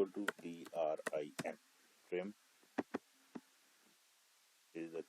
equal to trim trim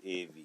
AV,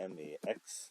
MAX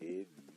AV,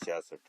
66,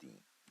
3,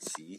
C,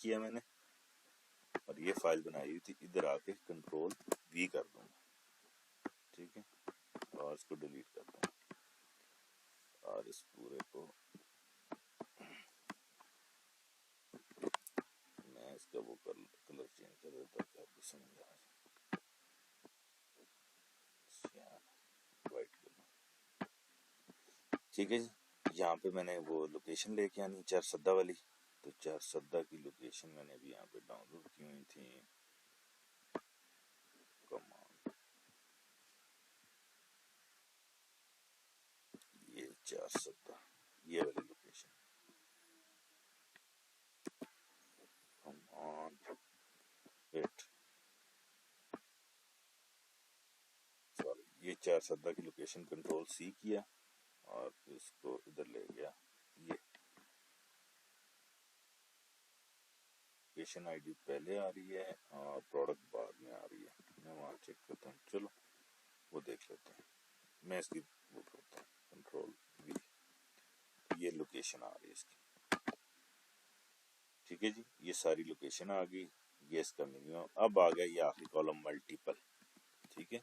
کیا میں نے اور یہ فائل بنائی ہوئی تھی، ادھر آ کے کنٹرول وی کر دوں گا، ٹھیک ہے، اور اس کو ڈیلیٹ کر دوں گا اور اس پورے کو میں اس کا وہ کلر چینج کر دیتا ہوں کہ آپ کو سمجھ آ جائے، وائٹ کرنا، ٹھیک ہے جی۔ یہاں پہ میں نے وہ لوکیشن لے کے آنی چار سدہ والی، تو چار سدہ کی لوکیشن میں نے بھی یہاں پہ ڈاؤن لوڈ کی ہوئی تھی، یہ چار سدہ یہ والی لوکیشن، یہ چار سدہ کی لوکیشن کنٹرول سی کیا اور اس کو ادھر لے گیا، یہ لوکیشن آئی ڈی پہلے آ رہی ہے اور پروڈکٹ بعد میں آ رہی ہے، میں وہاں چیک کرتا ہوں، چلو وہ دیکھ لیتے ہیں، میں اس کی وہ کرتا ہوں کنٹرول وی، یہ لوکیشن آ رہی ہے اس کی، ٹھیک ہے جی، یہ ساری لوکیشن آ گئی، یہ اس کا منیمم، اب آ گیا یہ آخری کالم ملٹیپل، ٹھیک ہے،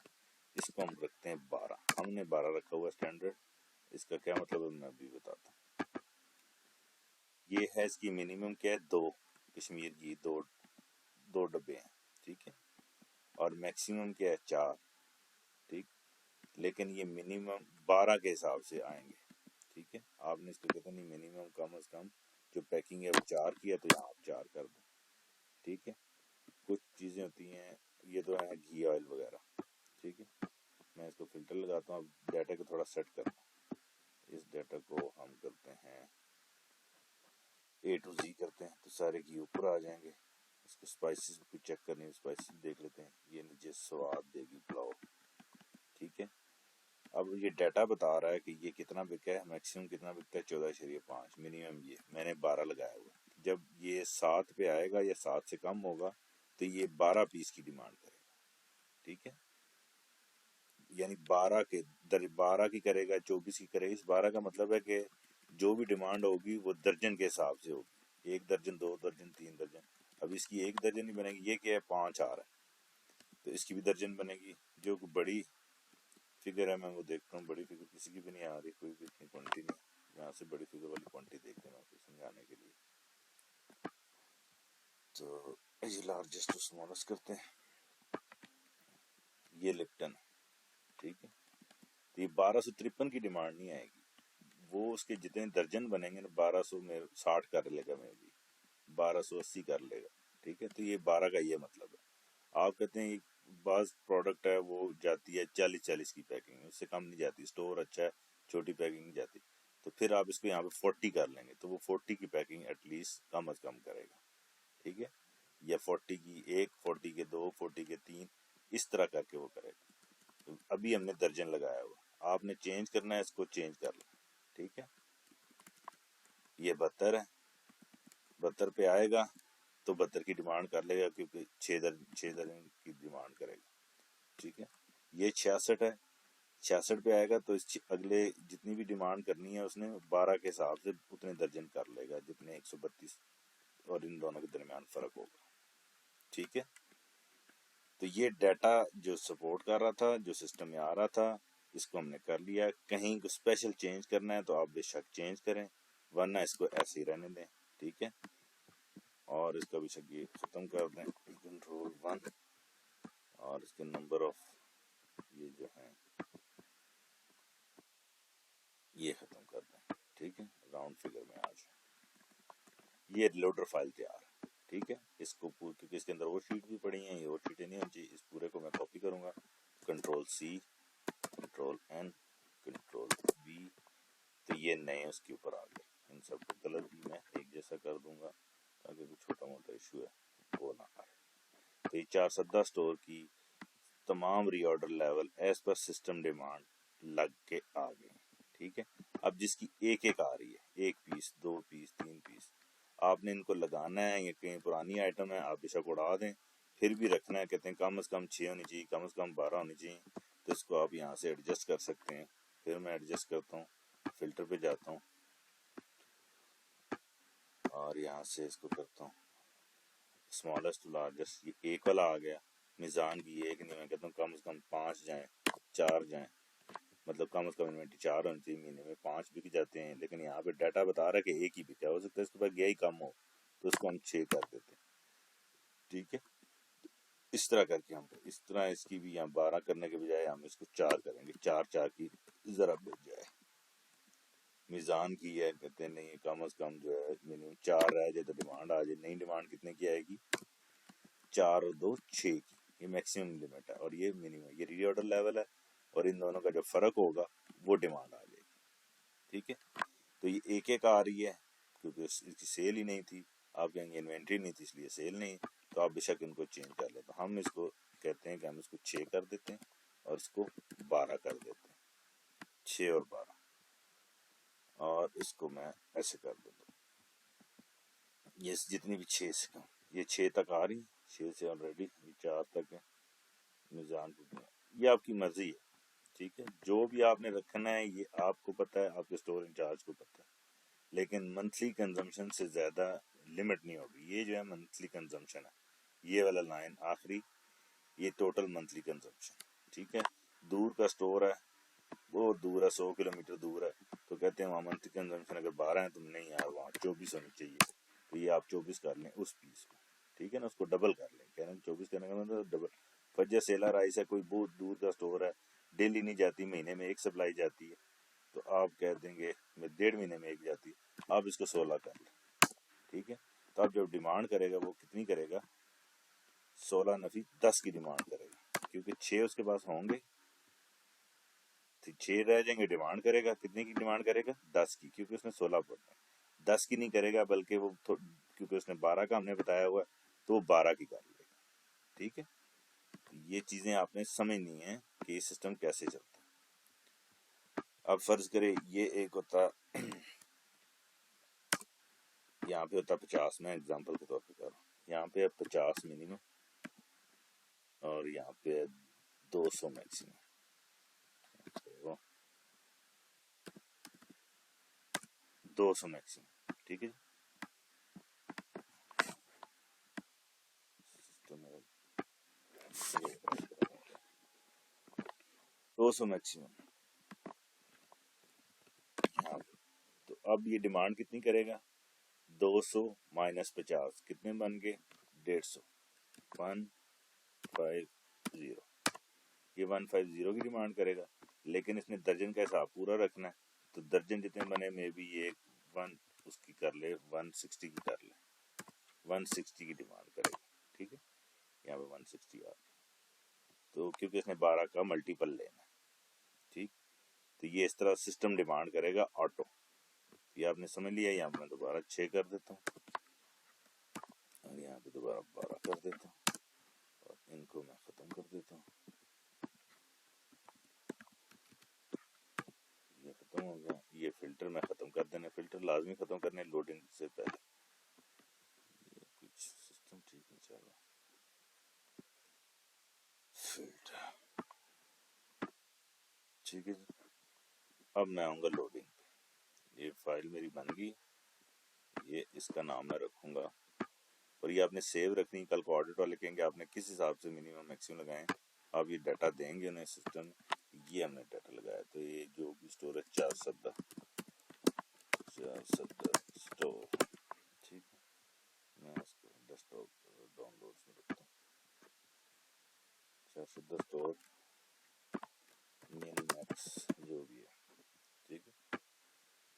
اس کو ہم رکھتے ہیں 12، ہم نے 12 رکھا ہوا اسٹینڈرڈ، اس کا کیا مطلب ہے میں ابھی بتاتا ہوں، یہ ہے اس کی منیمم کیا ہے 2 کشمیر کی، دو ڈبے ہیں، ٹھیک ہے، اور میکسیمم کیا ہے 4، ٹھیک، لیکن یہ منیمم 12 کے حساب سے آئیں گے، ٹھیک ہے، آپ نے اس کو کہتے نہیں منیمم کم از کم جو پیکنگ ہے وہ 4 کی ہے تو یہاں آپ 4 کر دیں، ٹھیک ہے، کچھ چیزیں ہوتی ہیں، یہ تو ہے گھی آئل وغیرہ، ٹھیک ہے، میں اس کو فلٹر لگاتا ہوں، اب ڈیٹا کو تھوڑا سیٹ کرتا ہوں، اس ڈیٹا کو ہم کرتے ہیں A to Z کرتے ہیں تو سارے گھی اوپر آ جائیں گے، اس کو سپائسز کو چیک کرنی ہے، سپائسز دیکھ لیتے ہیں، یہ نیچے سواد دے گی پلاؤ، ٹھیک ہے، اب یہ ڈیٹا بتا رہا ہے کہ یہ کتنا بکا ہے، میکسیمم کتنا بکتا ہے 14.5، منیمم یہ میں نے 12 لگایا ہوا، جب یہ 7 پہ آئے گا یا 7 سے کم ہوگا تو یہ 12 پیس کی ڈیمانڈ کرے گا، ٹھیک ہے، یعنی 12 کی کرے گا، 24 کی کرے گا، اس 12 کا مطلب ہے کہ جو بھی ڈیمانڈ ہوگی وہ درجن کے حساب سے ہوگی، 1 درجن 2 درجن 3 درجن، اب اس کی 1 درجن نہیں بنے گی، یہ کیا ہے 5 آ رہا ہے تو اس کی بھی درجن بنے گی، جو بڑی فگر ہے میں وہ دیکھتا ہوں، بڑی فگر کسی کی بھی نہیں آ رہی، کوئی بھی اتنی کوانٹی نہیں، یہاں سے بڑی فگر والی کوانٹی دیکھتے ہیں آپ کو سمجھانے کے لیے، تو یہ لارجسٹ ٹو اسمالسٹ کرتے ہیں، یہ لپٹن، ٹھیک ہے، تو یہ 1253 کی ڈیمانڈ نہیں آئے گی، وہ اس کے جتنے درجن بنیں گے نا 1200 میں 60 کر لے گا، میں بھی 1280 کر لے گا، ٹھیک ہے، تو یہ 12 کا یہ مطلب ہے، آپ کہتے ہیں بعض پروڈکٹ ہے وہ جاتی ہے 40 کی پیکنگ، اس سے کم نہیں جاتی، سٹور اچھا ہے چھوٹی پیکنگ نہیں جاتی، تو پھر آپ اس کو یہاں پہ 40 کر لیں گے تو وہ 40 کی پیکنگ ایٹ لیسٹ کم از کم کرے گا، ٹھیک ہے، یا 40 کی 1، 40 کے 2، 40 کے 3، اس طرح کر کے وہ کرے گا، ابھی ہم نے درجن لگایا ہوا، آپ نے چینج کرنا ہے اس کو چینج کر لیں، ٹھیک ہے، یہ 72 ہے، 72 پہ آئے گا تو 72 کی ڈیمانڈ کر لے گا کیونکہ 6 درجن کی ڈیمانڈ کرے گا، ٹھیک ہے، یہ 66 ہے، 66 پہ آئے گا تو اس اگلے جتنی بھی ڈیمانڈ کرنی ہے اس نے 12 کے حساب سے اتنے درجن کر لے گا جتنے 132 اور ان دونوں کے درمیان فرق ہوگا، ٹھیک ہے، تو یہ ڈیٹا جو سپورٹ کر رہا تھا، جو سسٹم میں آ رہا تھا، اس کو ہم نے کر لیا، کہیں کو اسپیشل چینج کرنا ہے تو آپ بے شک چینج کریں، ورنہ اس کو ایسے ہی رہنے دیں، ٹھیک ہے، اور اس کا بھی شک یہ ختم کر دیں، کنٹرول 1 اور اس کے نمبر آف یہ جو ہیں یہ ختم کر دیں، ٹھیک ہے، راؤنڈ فگر میں آ جائے، یہ لوڈر فائل تیار ہے، ٹھیک ہے، اس کو کیونکہ اس کے اندر اور شیٹ بھی پڑی ہیں، یہ اور شیٹیں نہیں ہونی چاہیے، اس پورے کو میں کاپی کروں گا، control C, control N, control V, تو یہ نئے اس کے اوپر آ گئے، ان سب کو کلر بھی میں ایک جیسا کر دوں گا تاکہ کوئی چھوٹا موٹا ایشو ہے وہ نہ آئے، تو یہ 4 سدہ سٹور کی تمام reorder level as per system demand لگ کے آ گئے، ٹھیک ہے، اب جس کی ایک ایک آ رہی ہے، 1 پیس 2 پیس 3 پیس، آپ نے ان کو لگانا ہے، یہ کہیں پرانی آئٹم ہے آپ بے شک اڑا دیں، پھر بھی رکھنا ہے، کہتے ہیں کم از کم 6 ہونی چاہیے، کم از کم 12 ہونی چاہیے، تو اس کو آپ یہاں سے ایڈجسٹ کر سکتے ہیں، پھر میں ایڈجسٹ کرتا ہوں، فلٹر پہ جاتا ہوں اور یہاں سے اس کو کرتا ہوں اسمالسٹ ٹو لارجسٹ، یہ ایک والا آ گیا، میزان کی ایک نہیں، میں کہتا ہوں کم از کم 5 جائیں 4 جائیں، مطلب کم از کم انوینٹری 4 ہونی چاہیے، مہینے میں 5 بک جاتے ہیں، لیکن یہاں پہ ڈیٹا بتا رہا ہے کہ ایک ہی بکا، ہو سکتا ہے اس کے پاس گیا ہی کم ہو، تو اس کو ہم 6 کر دیتے ہیں، ٹھیک ہے. اس طرح کر کے ہم اس طرح اس کی بھی 12 کرنے کے بجائے ہم اس کو 4 کریں گے، 4 کی ذرا بچ جائے. میزان کی ہے، کہتے ہیں نہیں کم از کم جو ہے منیمم 4 رہ جائے تو ڈیمانڈ آ جائے. نئی ڈیمانڈ کتنے کی آئے گی؟ 4 اور 2 6 کی، یہ میکسیمم لمٹ ہے، اور یہ منیمم، یہ ری آرڈر لیول ہے، اور ان دونوں کا جو فرق ہوگا وہ ڈیمانڈ آ جائے گی، ٹھیک ہے. تو یہ ایک ایک آ رہی ہے کیونکہ اس کی سیل ہی نہیں تھی، آپ کہیں گے انوینٹری نہیں تھی اس لیے سیل نہیں، تو آپ بے شک ان کو چینج کر لیں. تو ہم اس کو کہتے ہیں کہ ہم اس کو 6 کر دیتے ہیں اور اس کو 12 کر دیتے ہیں، 6 اور 12، اور اس کو میں ایسے کر دیتا ہوں. یہ جتنی بھی 6 سے کم، یہ 6 تک آ رہی، 6 سے آلریڈی 4 تک ہے. میزان یہ آپ کی مرضی ہے، ٹھیک ہے، جو بھی آپ نے رکھنا ہے یہ آپ کو پتہ ہے، آپ کے اسٹور انچارج کو پتہ ہے، لیکن منتھلی کنزمپشن سے زیادہ لمٹ نہیں ہوگی. یہ جو ہے منتھلی کنزمپشن ہے، یہ والا لائن آخری، یہ ٹوٹل منتھلی کنزمپشن، ٹھیک ہے. دور کا اسٹور ہے، بہت دور ہے، 100 کلومیٹر دور ہے، تو کہتے ہیں وہاں منتھلی کنزمپشن اگر 12 ہے تو نہیں یار وہاں 24 ہونی چاہیے، تو یہ آپ 24 کر لیں اس پیس کو، ٹھیک ہے نا، اس کو ڈبل کر لیں. کہہ رہے ہیں 24 کرنے کا مطلب ڈبل. فجر سیلا رائس ہے، کوئی بہت دور کا اسٹور ہے، ڈیلی نہیں جاتی، مہینے میں ایک سپلائی جاتی ہے، تو آپ کہہ دیں گے 1.5 مہینے میں ایک جاتی، آپ اس کو 16 کر لیں، ٹھیک ہے. تو آپ جب ڈیمانڈ کرے گا وہ کتنی کرے گا؟ 16 نفی 10 کی ڈیمانڈ کرے گا، کیونکہ 6 اس کے پاس ہوں گے، 6 رہ جائیں گے. ڈیمانڈ کرے گا کتنے کی ڈیمانڈ کرے گا؟ 10 کی، کیونکہ اس نے 16 پڑھنا ہے. 10 کی نہیں کرے گا بلکہ وہ کیونکہ اس نے 12 کا ہم نے بتایا ہوا ہے تو وہ 12 کی کر لے گا، ٹھیک ہے. یہ چیزیں آپ نے سمجھنی ہیں کہ یہ سسٹم کیسے چلتا ہے. اب فرض کرے یہ ایک ہوتا، یہاں پہ ہوتا 50، میں اگزامپل کے طور پہ کر رہا ہوں، یہاں پہ 50 منیمم اور یہاں پہ 200 میکسیمم، 200 میکسیمم، ٹھیک ہے. 200 میکسیمم. تو اب یہ ڈیمانڈ کتنی کرے گا؟ 200 مائنس 50 کتنے بن گئے؟ 150، 150. یہ 150 کی ڈیمانڈ کرے گا، لیکن اس نے درجن کا حساب پورا رکھنا ہے، تو درجن جتنے بنے میں بھی یہ 1 اس کی کر لے، 160 کی کر لے، 160 کی ڈیمانڈ کرے گا، ٹھیک ہے. یہاں پہ 160 آ گئی، تو کیونکہ اس نے 12 کا ملٹیپل لینا ہے، ٹھیک. تو یہ اس طرح سسٹم ڈیمانڈ کرے گا آٹو. یہ آپ نے سمجھ لیا. یہاں میں دوبارہ 6 کر دیتا ہوں اور یہاں پہ دوبارہ 12 کر دیتا ہوں اور ان کو میں ختم کر دیتا ہوں. یہ ختم ہو گیا. یہ فلٹر میں ختم کر دینا، فلٹر لازمی ختم کرنے لوڈنگ سے پہلے. یہ کچھ سسٹم ٹھیک نہیں چل رہا. فلٹر ٹھیک ہے جی. اب میں آؤں گا لوڈنگ پہ. یہ فائل میری بن گئی، یہ اس کا نام میں رکھوں گا، اور یہ آپ نے سیو رکھنی. کل کو آڈٹ والے کہیں گے آپ نے کس حساب سے منیمم میکسیمم لگائیں، آپ یہ ڈیٹا دیں گے انہیں سسٹم. یہ ہم نے ڈیٹا لگایا، تو یہ جو بھی اسٹور ہے 410 اسٹور، ٹھیک ہے. میں اس کو ڈیسک ٹاپ ڈاؤن لوڈس میں رکھتا ہوں. 410 اسٹور مین میکس جو بھی ہے، ٹھیک ہے.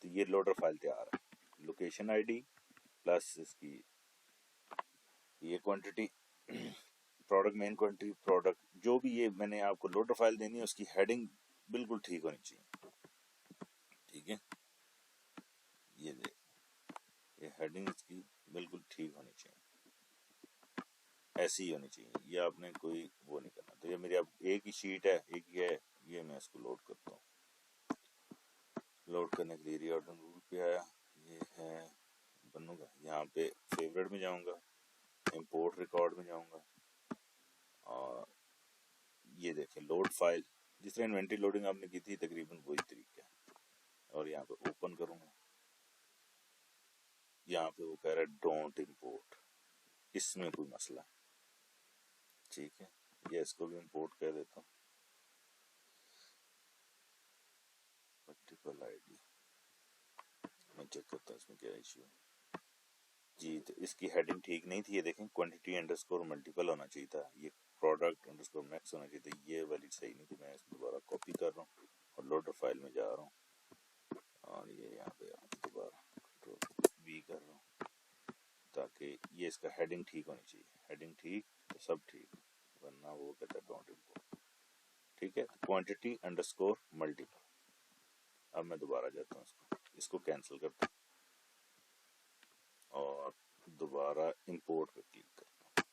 تو یہ لوڈر فائل تیار ہے. لوکیشن آئی ڈی پلس اس کی یہ کوانٹٹی، پروڈکٹ مین کوانٹٹی، پروڈکٹ جو بھی یہ میں نے آپ کو لوڈر فائل دینی ہے اس کی ہیڈنگ بالکل ٹھیک ہونی چاہیے، ٹھیک ہے. یہ دیکھ، یہ ہیڈنگ اس کی بالکل ٹھیک ہونی چاہیے، ایسی ہی ہونی چاہیے. یہ آپ نے کوئی وہ نہیں کرنا. تو یہ میری اب ایک ہی شیٹ ہے، ایک ہی ہے. یہ میں اس کو لوڈ کرتا ہوں. لوڈ کرنے کے لیے ری آرڈر رول پہ آیا. یہ ہے بنوں گا، یہاں پہ فیوریٹ میں جاؤں گا، امپورٹ ریکارڈ میں جاؤں گا، اور یہ دیکھیں لوڈ فائل جس طرح انوینٹری لوڈنگ آپ نے کی تھی تقریباً وہی طریقہ ہے. اور یہاں پہ اوپن کروں گا. یہاں پہ وہ کہہ رہا ہے ڈونٹ امپورٹ. اس میں کوئی مسئلہ ہے. ٹھیک ہے, یہ اس کو بھی امپورٹ کر دیتا ہوں, ملٹیپل آئی ڈی. میں چیک کرتا ہوں اس میں کیا ایشو ہے. جی تو اس کی ہیڈنگ ٹھیک نہیں تھی, یہ دیکھیں کوانٹٹی انڈرسکور ملٹیپل ہونا چاہیے تھا, یہ پروڈکٹ انڈرسکور میکس ہونا چاہیے تھا, یہ والی صحیح نہیں تھی. میں اس کو دوبارہ کاپی کر رہا ہوں اور لوڈر فائل میں جا رہا ہوں اور یہ یہاں پہ دوبارہ کنٹرول وی کر رہا ہوں تاکہ یہ اس کا ہیڈنگ ٹھیک ہونی چاہیے. ہیڈنگ ٹھیک تو سب ٹھیک, ورنہ وہ کہتا ہے ڈونٹ امپورٹ. ٹھیک ہے, کوانٹٹی انڈرسکور ملٹیپل. اب میں دوبارہ جاتا ہوں, اس کو کینسل کرتا ہوں اور دوبارہ امپورٹ پہ کلک کرتا ہوں.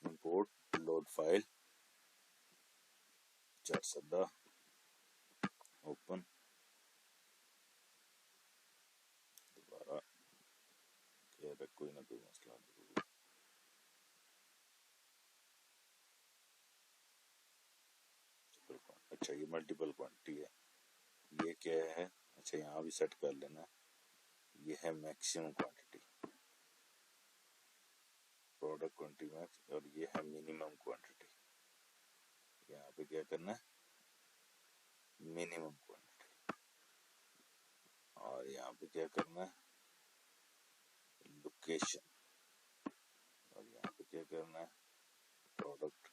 Import load file 410 open. دوبارہ کہہ رہا کوئی نہ کوئی مسئلہ ضرور. اچھا یہ ملٹیپل کوانٹٹی ہے, یہ کیا ہے, اچھا یہاں بھی سیٹ کر لینا, یہ ہے maximum quantity, product quantity max, اور یہ ہے منیمم کوانٹٹی. یہاں پہ کیا کرنا ہے, منیمم کوانٹٹی, اور یہاں پہ کیا کرنا ہے, لوکیشن, اور یہاں پہ کیا کرنا ہے, پروڈکٹ.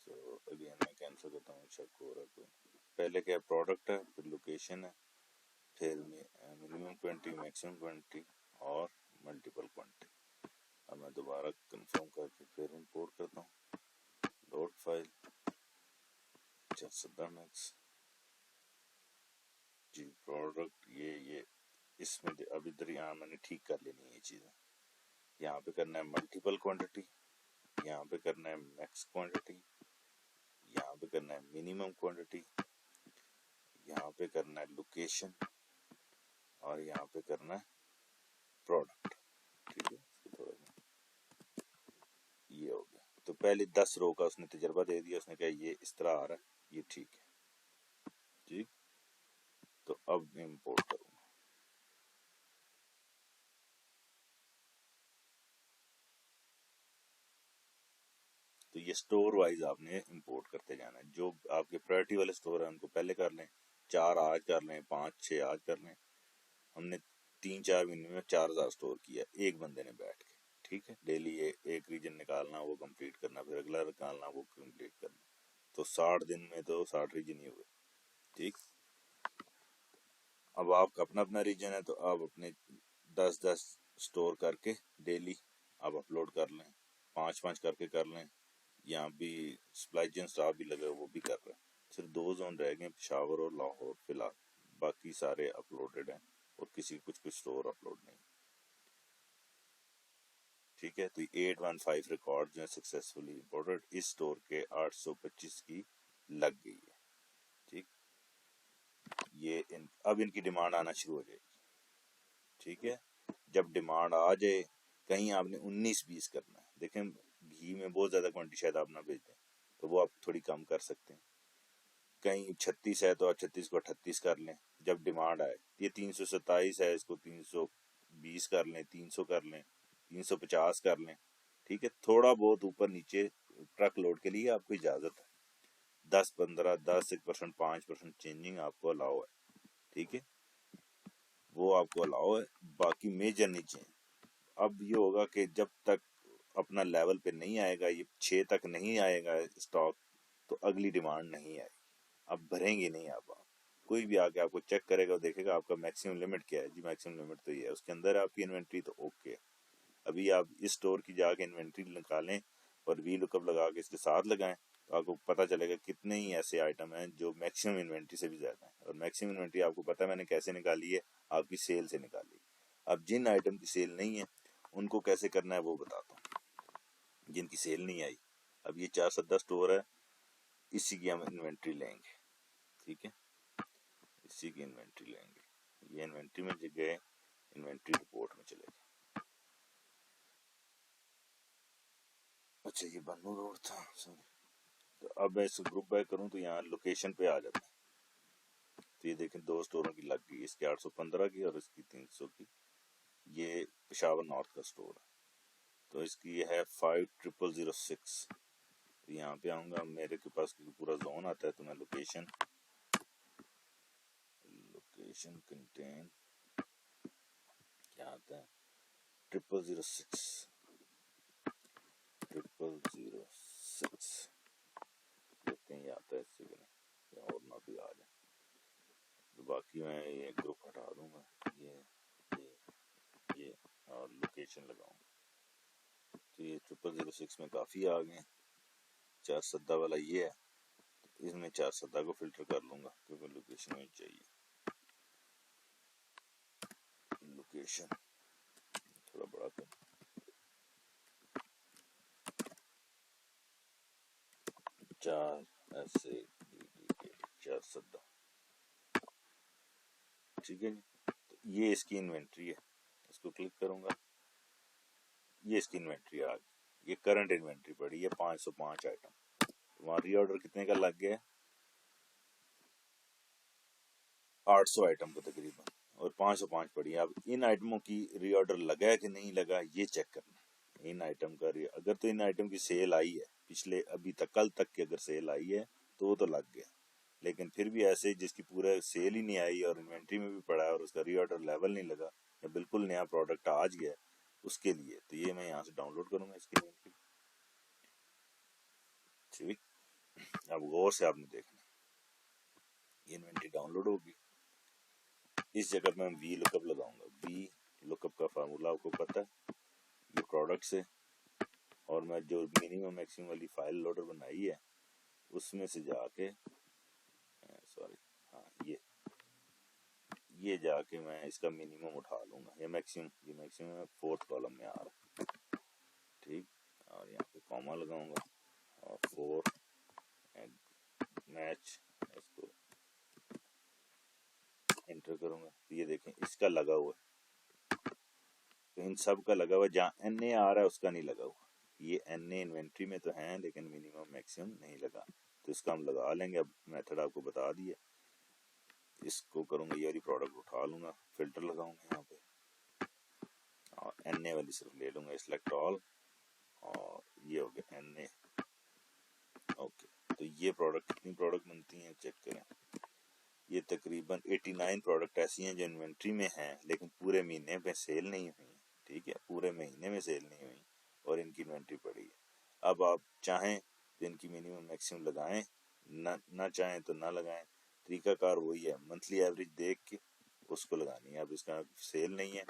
تو اگین میں کینسل کرتا ہوں, چیک ہو رہا کوئی. پہلے کیا پروڈکٹ ہے, پھر لوکیشن ہے, پھر منیمم کوانٹٹی, میکسیمم کوانٹٹی اور ملٹیپل کوانٹٹی. اب میں دوبارہ کنفرم کر کے پھر امپورٹ کرتا ہوں. Load file 410 max. جی پروڈکٹ یہ اس میں اب ادھر یہاں میں نے ٹھیک کر لینی ہے یہ چیزیں. یہاں پہ کرنا ہے ملٹیپل کوانٹٹی, یہاں پہ کرنا ہے میکس کوانٹٹی, یہاں پہ کرنا ہے منیمم کوانٹٹی, یہاں پہ کرنا ہے لوکیشن, اور یہاں پہ کرنا ہے پروڈکٹ. ٹھیک ہے, یہ ہو گیا. تو پہلے 10 رو کا اس نے تجربہ دے دیا, اس نے کہا یہ اس طرح آ رہا ہے, یہ ٹھیک ہے. ٹھیک, تو اب میں امپورٹ کروں گا. تو یہ سٹور وائز آپ نے امپورٹ کرتے جانا ہے. جو آپ کے پرائرٹی والے سٹور ہیں ان کو پہلے کر لیں, 4 آج کر لیں, 5-6 آج کر لیں. ہم نے 3-4 مہینے میں 4000 سٹور کیا ایک بندے نے بیٹھ کے. ٹھیک ہے, ڈیلی ایک ریجن نکالنا, وہ کمپلیٹ کرنا, پھر اگلا نکالنا, وہ کمپلیٹ کرنا. تو 60 دن میں تو 60 ریجن ہی ہوئے. ٹھیک, اب آپ کا اپنا ریجن ہے تو آپ اپنے 10-10 سٹور کر کے ڈیلی آپ اپلوڈ کر لیں, 5-5 کر کے کر لیں. یہاں بھی سپلائی چین سٹاف بھی لگے, وہ بھی کر رہے ہیں. صرف 2 زون رہ گئے, پشاور اور لاہور فی الحال, باقی سارے اپلوڈڈ ہیں اور کسی کچھ سٹور اپلوڈ نہیں. ٹھیک ہے, تو 815 ریکارڈ جو ہیں سکسیسفلی امپورٹڈ, اس سٹور کے 825 کی لگ گئی ہے. ٹھیک, یہ اب ان کی ڈیمانڈ آنا شروع ہو جائے گی. ٹھیک ہے, جب ڈیمانڈ آ جائے, کہیں آپ نے 19-20 کرنا ہے. دیکھیں گھی میں بہت زیادہ کوانٹٹی شاید آپ نہ بھیج دیں, تو وہ آپ تھوڑی کم کر سکتے ہیں. کہیں 36 ہے تو آپ 36 کو 38 کر لیں جب ڈیمانڈ آئے. یہ 327 ہے, اس کو 320 کر لیں, 300 کر لیں, 350 کر لیں. ٹھیک ہے, تھوڑا بہت اوپر نیچے ٹرک لوڈ کے لیے آپ کو اجازت ہے. 10-15 10% 5% چینجنگ آپ کو الاؤ ہے. ٹھیک ہے, وہ آپ کو الاؤ ہے, باقی میجر نہیں چینج. اب یہ ہوگا کہ جب تک اپنا لیول پہ نہیں آئے گا, یہ 6 تک نہیں آئے گا اسٹاک, تو اگلی ڈیمانڈ نہیں آئے گی. اب بھریں گے نہیں آپ کوئی بھی آ کے آپ کو چیک کرے گا, دیکھے گا آپ کا میکسیمم لمٹ کیا ہے. جی میکسیمم لمٹ تو یہ ہے, اس کے اندر آپ کی انوینٹری تو اوکے ہے. ابھی آپ اس سٹور کی جا کے انوینٹری نکالیں اور وی لک اپ لگا کے اس کے ساتھ لگائیں, تو آپ کو پتہ چلے گا کتنے ہی ایسے آئٹم ہیں جو میکسیمم انوینٹری سے بھی زیادہ ہیں. اور میکسیمم انوینٹری آپ کو پتہ ہے میں نے کیسے نکالی ہے, آپ کی سیل سے نکالی. اب جن آئٹم کی سیل نہیں ہے ان کو کیسے کرنا ہے وہ بتاتا ہوں, جن کی سیل نہیں آئی. اب یہ 410 سٹور ہے, اسی کی ہم انوینٹری لیں گے. ٹھیک ہے, اسی کی انوینٹری لیں گے. یہ انوینٹری میں گئے, انوینٹری رپورٹ میں چلے گئے. اچھا یہ بنو روڈ تھا, سوری. تو اب میں اس کو گروپ بائی کروں تو یہاں لوکیشن پہ آ جاتا ہے. تو یہ دیکھیں 2 اسٹوروں کی لگ گئی, اس کی 815 کی اور اس کی 300 کی. یہ پشاور نارتھ کا اسٹور ہے, تو اس کی یہ ہے 5006. تو یہاں پہ آؤں گا, میرے کے پاس پورا زون آتا ہے, تو میں لوکیشن کنٹین کیا آتا ہے 0006 دیکھتے ہیں یہ آتا ہے اس سے کہ نہیں, یا اور نہ بھی آ جائے. تو باقی میں یہ گروپ ہٹا دوں گا, یہ اور لوکیشن لگاؤں. تو یہ 0006 میں کافی آ گئے. 4 والا یہ ہے, اس میں 4 کو فلٹر کر لوں گا کیونکہ لوکیشن میں چاہیے. لوکیشن تھوڑا بڑا کر 4 ٹھیک ہے جی. تو یہ اس کی انوینٹری ہے, اس کو کلک کروں گا, یہ اس کی انوینٹری آ گئی. یہ کرنٹ انوینٹری پڑی ہے 505 آئٹم. وہاں ری آرڈر کتنے کا لگ گیا, 800 آئٹم کو تقریباً, اور 505 پڑی ہے. اب ان آئٹموں کی ری آرڈر لگا ہے کہ نہیں لگا یہ چیک کرنا. ان آئٹم کا اگر تو ان آئٹم کی سیل آئی ہے پچھلے ابھی تک کل تک کی اگر سیل آئی ہے تو وہ تو لگ گیا, لیکن پھر بھی ایسے جس کی پورا سیل ہی نہیں آئی اور انوینٹری میں بھی پڑا ہے اور اس کا ری آرڈر لیول نہیں لگا یا بالکل نیا پروڈکٹ آج گیا اس کے لیے, تو یہ میں یہاں سے ڈاؤن لوڈ کروں گا اس کی انوینٹری. ٹھیک, اب غور سے آپ نے دیکھنا یہ انوینٹری ڈاؤن لوڈ ہوگی. اس جگہ میں وی لک اپ لگاؤں گا. وی لک اپ کا فارمولا آپ کو پتہ ہے, یہ پروڈکٹ سے اور میں جو منیمم میکسیمم والی فائل لوڈر بنائی ہے اس میں سے جا کے یہ جا کے میں اس کا منیمم اٹھا لوں گا, یہ میکسیمم 4th کالم میں آ رہا ہے. ٹھیک, اور یہاں پہ کاما لگاؤں گا اور 4 میچ اس کو انٹر کروں گا. یہ دیکھیں اس کا لگا ہوا ہے, تو ان سب کا لگا ہوا ہے. جہاں این اے آ رہا ہے اس کا نہیں لگا ہوا. یہ این اے انوینٹری میں تو ہیں لیکن منیمم میکسیمم نہیں لگا, تو اس کا ہم لگا لیں گے. اب میتھڈ آپ کو بتا دیا, اس کو کروں گا, یہ والی پروڈکٹ اٹھا لوں گا, فلٹر لگاؤں گا یہاں پہ اور این اے والی صرف لے لوں گا, سلیکٹ آل, اور یہ ہو گیا این اے. اوکے, تو یہ پروڈکٹ کتنی پروڈکٹ بنتی ہیں چیک کریں. یہ تقریباً 89 پروڈکٹ ایسی ہیں جو انوینٹری میں ہیں لیکن پورے مہینے میں سیل نہیں ہوئی. ٹھیک ہے, پورے مہینے میں سیل نہیں ہوئی اور ان کی انوینٹری پڑی ہے. اب آپ چاہیں تو ان کی منیمم میکسیمم لگائیں, نہ چاہیں تو نہ لگائیں. طریقہ کار وہی ہے, منتھلی ایوریج دیکھ کے اس کو لگانی ہے. اب اس کا سیل نہیں ہے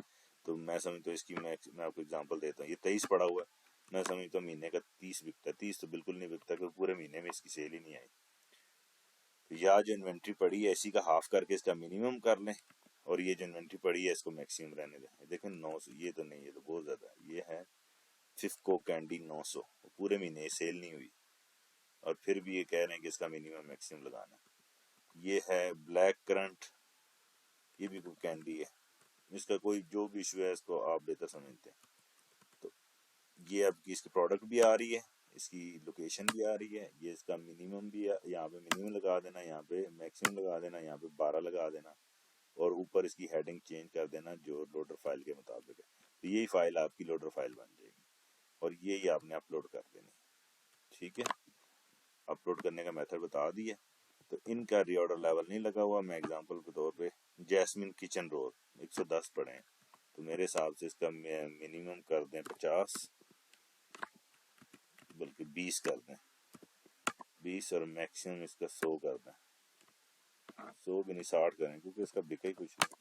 تو میں سمجھتا ہوں اس کی میں آپ کو اگزامپل دیتا ہوں. یہ 23 پڑا ہوا ہے, میں سمجھتا ہوں مہینے کا 30 بکتا ہے. 30 تو بالکل نہیں بکتا کیونکہ پورے مہینے میں اس کی سیل ہی نہیں آئی. یا جو انوینٹری پڑی ہے اسی کا ہاف کر کے اس کا منیمم کر لیں, اور یہ جو انوینٹری پڑی ہے اس کو میکسیمم رہنے دیں. دیکھیں 900, یہ تو نہیں, یہ تو بہت زیادہ ہے. یہ ہے ففکو کینڈی 900, پورے مہینے سیل نہیں ہوئی اور پھر بھی یہ کہہ رہے ہیں کہ اس کا منیمم میکسیمم لگانا. یہ ہے بلیک کرنٹ, یہ بھی کوئی کینڈی ہے, اس کا کوئی جو بھی ایشو ہے اس کو آپ بہتر سمجھتے ہیں. تو یہ اب کی اس کی پروڈکٹ بھی آ رہی ہے, اس کی لوکیشن بھی آ رہی ہے, یہ اس کا منیمم بھی ہے, یہاں پہ منیمم لگا دینا, یہاں پہ میکسیمم لگا دینا, یہاں پہ 12 لگا دینا, اور اوپر اس کی ہیڈنگ چینج کر دینا جو لوڈر فائل کے مطابق ہے. تو یہی فائل آپ کی لوڈر فائل بن جائے گی اور یہی آپ نے اپلوڈ کر دینی. ٹھیک ہے, اپلوڈ کرنے کا میتھڈ بتا دیا. تو ان کا ری آرڈر لیول نہیں لگا ہوا. میں اگزامپل کے طور پہ جیسمین کچن رول 110 پڑے ہیں, تو میرے حساب سے اس کا منیمم کر دیں 50, بلکہ 20 کر دیں, 20, اور میکسیمم اس کا 100 کر دیں. 100 بھی نہیں 60 کریں کیونکہ اس کا بکا ہی کچھ نہیں.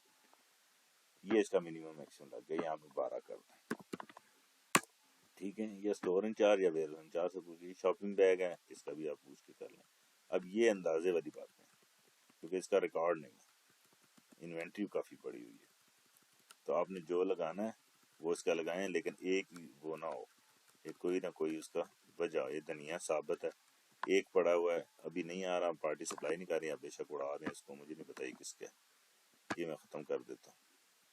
یہ اس کا منیمم میکسیمم لگ گیا, یہاں پہ 12 کر دیں. ٹھیک ہے, یا اسٹور انچارج یا ویئر انچارج سے پوچھیے. شاپنگ بیگ ہے, اس کا بھی آپ پوچھ کے کر لیں. اب یہ اندازے والی بات ہے کیونکہ اس کا ریکارڈ نہیں ہے, انوینٹری کافی پڑی ہوئی ہے. تو آپ نے جو لگانا ہے وہ اس کا لگائیں, لیکن ایک وہ نہ ہو, ایک کوئی نہ کوئی اس کا وجہ. یہ دنیا ثابت ہے, ایک پڑا ہوا ہے ابھی نہیں آ رہا, پارٹی سپلائی نہیں کر رہی, آپ بے شک اڑا دیں اس کو, مجھے نہیں پتا کس کا ہے. یہ میں ختم کر دیتا ہوں.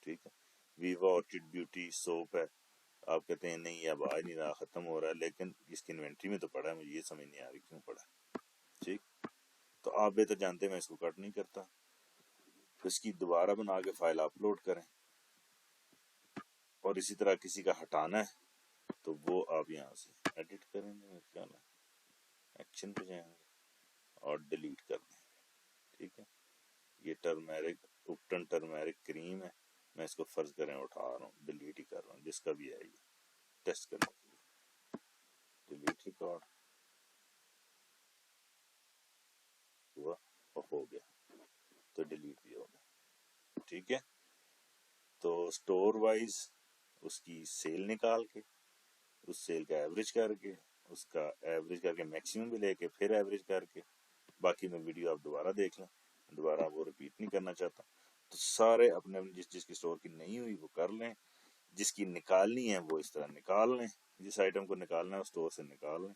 ٹھیک ہے, ویوا اورچڈ بیوٹی سوپ ہے, آپ کہتے ہیں نہیں اب آ نہیں رہا, ختم ہو رہا ہے, لیکن اس کی انوینٹری میں تو پڑا ہے. مجھے یہ سمجھ نہیں آ رہی کیوں پڑا ہے. تو آپ بہتر جانتے ہیں میں اس کو کٹ نہیں کرتا. پھر اس کی دوبارہ بنا کے فائل اپلوڈ کریں، اور اسی طرح کسی کا ہٹانا ہے تو وہ آپ یہاں سے ایڈٹ کریں گے، میرے خیال ہے ایکشن پہ جائیں گے اور ڈیلیٹ کر دیں. ٹھیک ہے، یہ ٹرمیرک اپٹن ٹرمیرک کریم ہے، میں اس کو فرض کریں اٹھا رہا ہوں، ڈیلیٹ ہی کر رہا ہوں، جس کا بھی ہے یہ ٹیسٹ کرنے کے لیے. ڈیلیٹ ریکارڈ ہوا اور ہو گیا، تو ڈیلیٹ بھی ہو گیا. ٹھیک ہے، تو اسٹور وائز اس کی سیل نکال کے، اس سیل کا ایوریج کر کے، اس کا ایوریج کر کے میکسیمم بھی لے کے پھر ایوریج کر کے، باقی میں ویڈیو آپ دوبارہ دیکھ لیں، دوبارہ وہ رپیٹ نہیں کرنا چاہتا. تو سارے اپنے جس کی اسٹور کی نہیں ہوئی وہ کر لیں، جس کی نکالنی ہے وہ اس طرح نکال لیں، جس آئٹم کو نکالنا ہے اسٹور سے نکال لیں،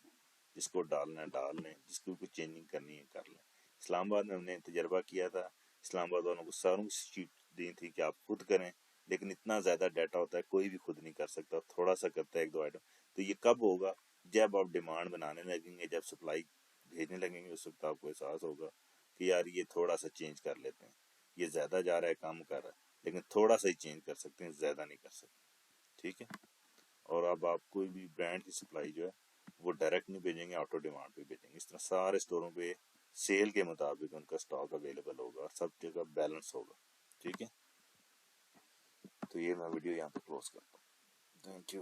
جس کو ڈالنا ہے ڈال لیں، جس کو کچھ چینجنگ کرنی ہے کر لیں. اسلام آباد میں ہم نے تجربہ کیا تھا، اسلام آباد والوں کو ساروں کی شیٹ دی تھی کہ آپ خود کریں، لیکن اتنا زیادہ ڈیٹا ہوتا ہے کوئی بھی خود نہیں کر سکتا، تھوڑا سا کرتا ہے ایک دو آئٹم. تو یہ کب ہوگا؟ جب آپ ڈیمانڈ بنانے لگیں گے، جب سپلائی بھیجنے لگیں گے، اس وقت آپ کو احساس ہوگا کہ یار یہ تھوڑا سا چینج کر لیتے ہیں، یہ زیادہ جا رہا ہے کم کر رہا ہے، لیکن تھوڑا سا ہی چینج کر سکتے ہیں، زیادہ نہیں کر سکتے. ٹھیک ہے، اور اب آپ کوئی بھی برانڈ کی سپلائی جو ہے وہ ڈائریکٹ نہیں بھیجیں گے، آٹو ڈیمانڈ پہ بھیجیں گے. اس طرح سارے اسٹوروں پہ سیل کے مطابق ان کا سٹاک اویلیبل ہوگا اور سب جگہ بیلنس ہوگا. ٹھیک ہے، تو یہ میں ویڈیو یہاں پہ کلوز کرتا ہوں. Thank you.